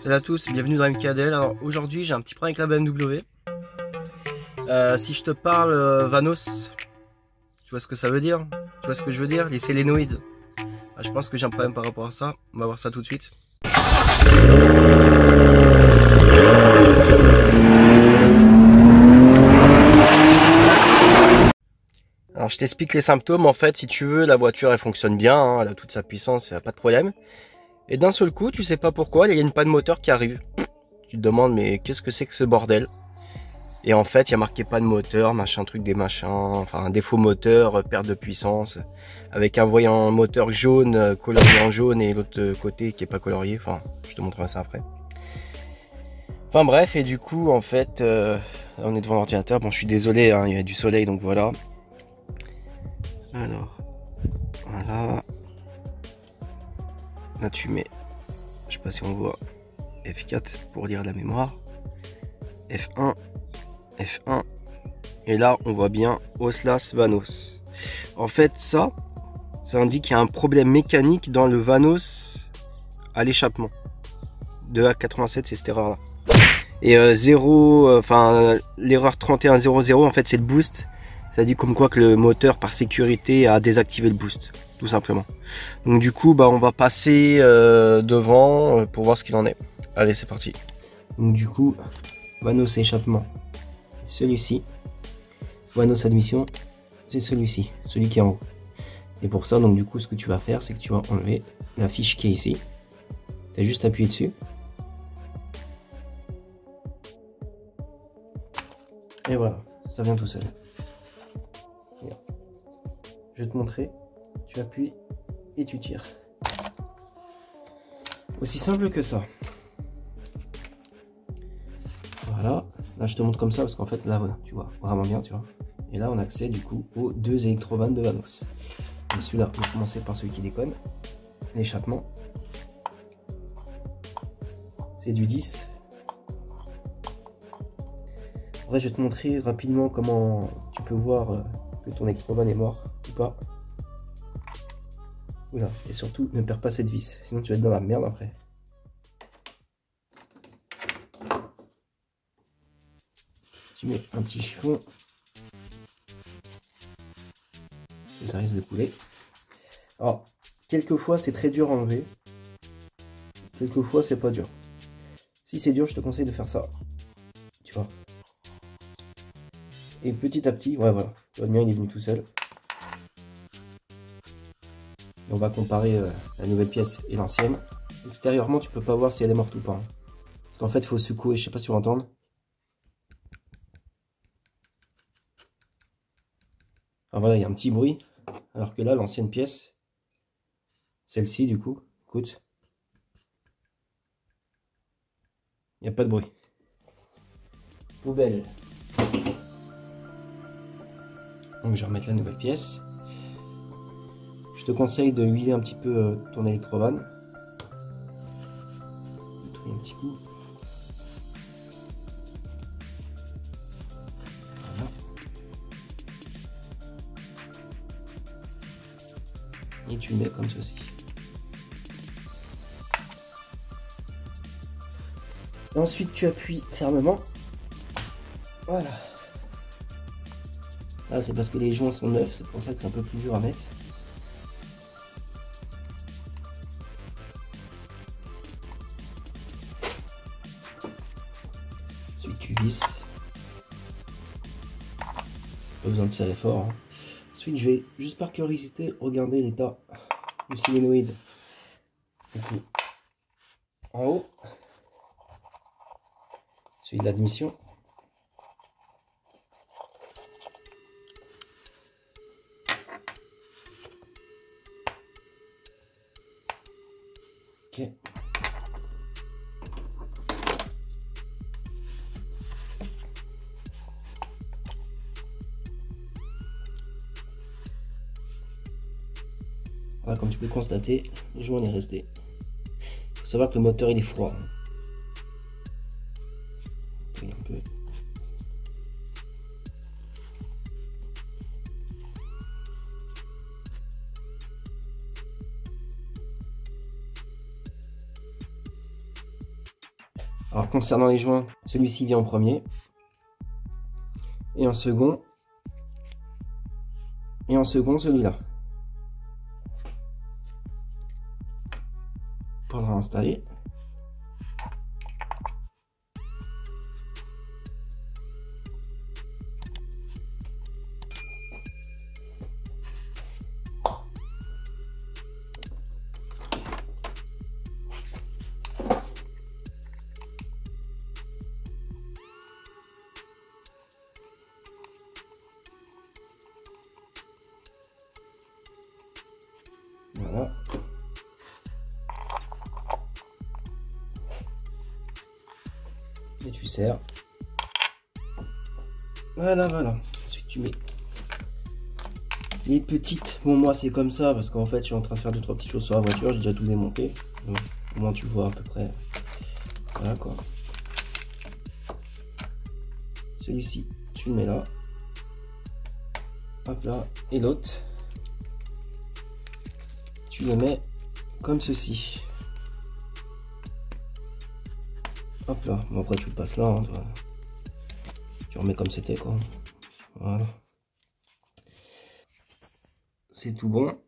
Salut à tous, bienvenue dans MKDL. Alors aujourd'hui j'ai un petit problème avec la BMW. Si je te parle Vanos, tu vois ce que ça veut dire? Tu vois ce que je veux dire? Les solénoïdes. Je pense que j'ai un problème par rapport à ça. On va voir ça tout de suite. Alors je t'explique les symptômes. En fait, si tu veux, la voiture elle fonctionne bien, hein, elle a toute sa puissance, il n'y a pas de problème. Et d'un seul coup, tu sais pas pourquoi, il y a une panne moteur qui arrive. Tu te demandes mais qu'est-ce que c'est que ce bordel? Et en fait, il y a marqué panne moteur, machin truc des machins, enfin un défaut moteur, perte de puissance, avec un voyant moteur jaune, colorié en jaune, et l'autre côté qui est pas colorié. Enfin, je te montrerai ça après. Enfin bref, et du coup, en fait, on est devant l'ordinateur. Bon, je suis désolé, hein, il y a du soleil, donc voilà. Alors, voilà. Là, tu mets, je sais pas si on voit, F4 pour lire la mémoire, F1, F1, et là, on voit bien Oslas Vanos. En fait, ça indique qu'il y a un problème mécanique dans le Vanos à l'échappement de A87, c'est cette erreur là. Et l'erreur 3100, en fait c'est le boost. Ça dit comme quoi que le moteur par sécurité a désactivé le boost, tout simplement. Donc du coup on va passer devant pour voir ce qu'il en est. Allez, c'est parti. Donc du coup, Vanos échappement, celui-ci. Vanos admission, c'est celui-ci, celui qui est en haut. Et pour ça, donc du coup, ce que tu vas faire, c'est que tu vas enlever la fiche qui est ici. Tu as juste appuyé dessus. Et voilà, ça vient tout seul. Regarde. Je vais te montrer. Tu appuies et tu tires. Aussi simple que ça. Voilà. Là, je te montre comme ça parce qu'en fait, là, tu vois vraiment bien, tu vois. Et là, on a accès du coup aux deux électrovannes de Vanos. Donc celui-là, on va commencer par celui qui déconne. L'échappement. C'est du 10. Après, je vais te montrer rapidement comment tu peux voir que ton électrovan est mort ou pas. Voilà. Et surtout, ne perds pas cette vis, sinon tu vas être dans la merde après. Tu mets un petit chiffon. Et ça risque de couler. Alors, quelquefois c'est très dur à enlever. Quelquefois c'est pas dur. Si c'est dur, je te conseille de faire ça. Tu vois. Et petit à petit, ouais voilà, le mien il est venu tout seul. Et on va comparer la nouvelle pièce et l'ancienne. Extérieurement, tu peux pas voir si elle est morte ou pas. Hein. Parce qu'en fait, il faut secouer, je sais pas si vous entendez. Enfin voilà, il y a un petit bruit. Alors que là, l'ancienne pièce, celle-ci du coup, écoute, il n'y a pas de bruit. Poubelle. Donc je vais remettre la nouvelle pièce. Je te conseille de huiler un petit peu ton électrovan. Un petit coup. Voilà. Et tu mets comme ceci. Ensuite tu appuies fermement. Voilà. Là c'est parce que les joints sont neufs, c'est pour ça que c'est un peu plus dur à mettre. Ensuite tu visses. Pas besoin de serrer fort. Hein. Ensuite je vais juste par curiosité regarder l'état du solénoïde. Du coup, en haut, celui de l'admission. Ok. Voilà, comme tu peux constater, le joint est resté. Il faut savoir que le moteur il est froid. Un peu. Alors concernant les joints, celui-ci vient en premier. Et en second celui-là. Faudra installer. Voilà. Et tu serres. Voilà, voilà. Ensuite tu mets les petites. Bon, moi c'est comme ça parce qu'en fait je suis en train de faire 2-3 petites choses sur la voiture. J'ai déjà tout démonté. Donc au moins tu vois à peu près. Voilà quoi. Celui-ci tu le mets là. Hop là. Et l'autre tu le mets comme ceci. Hop là. Bon, après tu le passes là. Hein, tu remets comme c'était quoi. Voilà. C'est tout bon.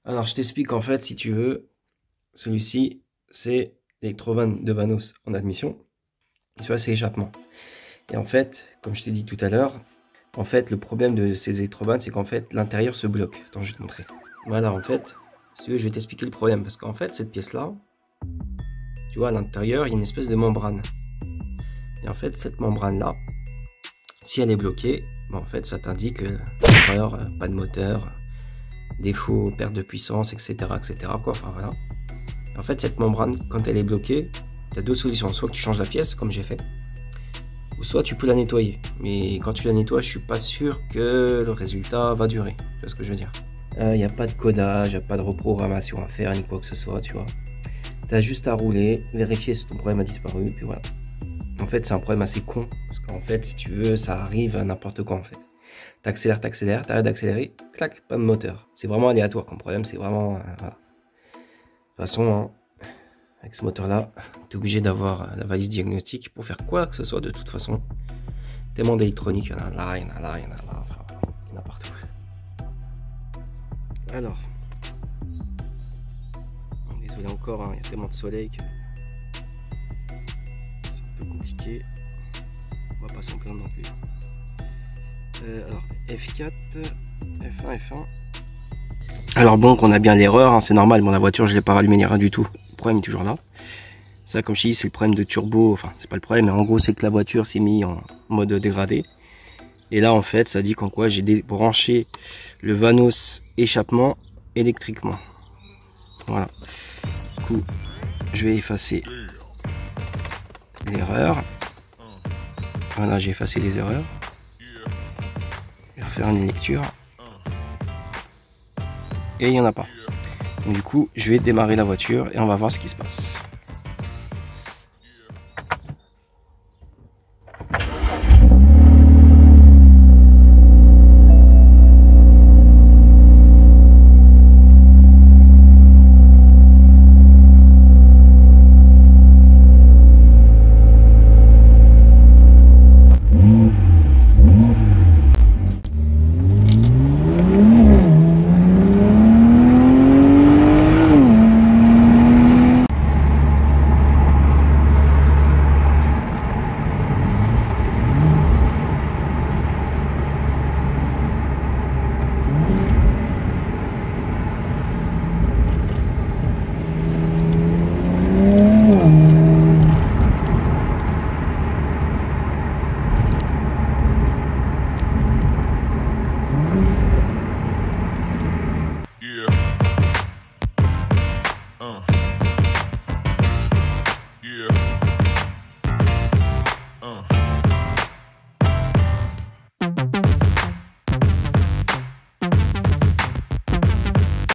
Alors je t'explique en fait si tu veux. Celui-ci c'est l'électrovan de Vanos en admission. Celui-là c'est l'échappement. Et en fait, comme je t'ai dit tout à l'heure, en fait le problème de ces électrovannes c'est qu'en fait l'intérieur se bloque. Attends, je vais te montrer. Voilà, en fait, si tu veux, je vais t'expliquer le problème parce qu'en fait cette pièce là, tu vois à l'intérieur il y a une espèce de membrane. Et en fait cette membrane là, si elle est bloquée, ben, en fait ça t'indique erreur, pas de moteur, défaut, perte de puissance, etc. quoi, enfin voilà. En fait cette membrane, quand elle est bloquée, tu as deux solutions. Soit que tu changes la pièce comme j'ai fait, ou soit tu peux la nettoyer. Mais quand tu la nettoies, je suis pas sûr que le résultat va durer. Tu vois ce que je veux dire? Il n'y a pas de codage, il n'y a pas de reprogrammation à faire, ni quoi que ce soit, tu vois. Tu as juste à rouler, vérifier si ton problème a disparu, puis voilà. En fait, c'est un problème assez con, parce qu'en fait, si tu veux, ça arrive à n'importe quand, en fait. T'accélères, t'arrêtes d'accélérer, clac, pas de moteur. C'est vraiment aléatoire comme problème, c'est vraiment... voilà. De toute façon, hein, avec ce moteur-là, tu es obligé d'avoir la valise diagnostique pour faire quoi que ce soit de toute façon. Tellement d'électronique, il y en a là, il y en a là, il y en a là, enfin, il y en a partout. Alors, désolé encore, hein, il y a tellement de soleil que c'est un peu compliqué. On va pas s'en plaindre non plus. Alors, F4, F1, F1. Alors bon, qu'on a bien l'erreur, hein, c'est normal, bon, la voiture je l'ai pas rallumé ni rien du tout. Le problème est toujours là. Ça, comme je te dis, c'est le problème de turbo, enfin c'est pas le problème, mais en gros c'est que la voiture s'est mise en mode dégradé. Et là en fait ça dit qu'en quoi j'ai débranché le Vanos échappement électriquement. Voilà. Du coup je vais effacer l'erreur. Voilà, j'ai effacé les erreurs. Je vais refaire une lecture. Et il n'y en a pas. Donc, du coup je vais démarrer la voiture et on va voir ce qui se passe.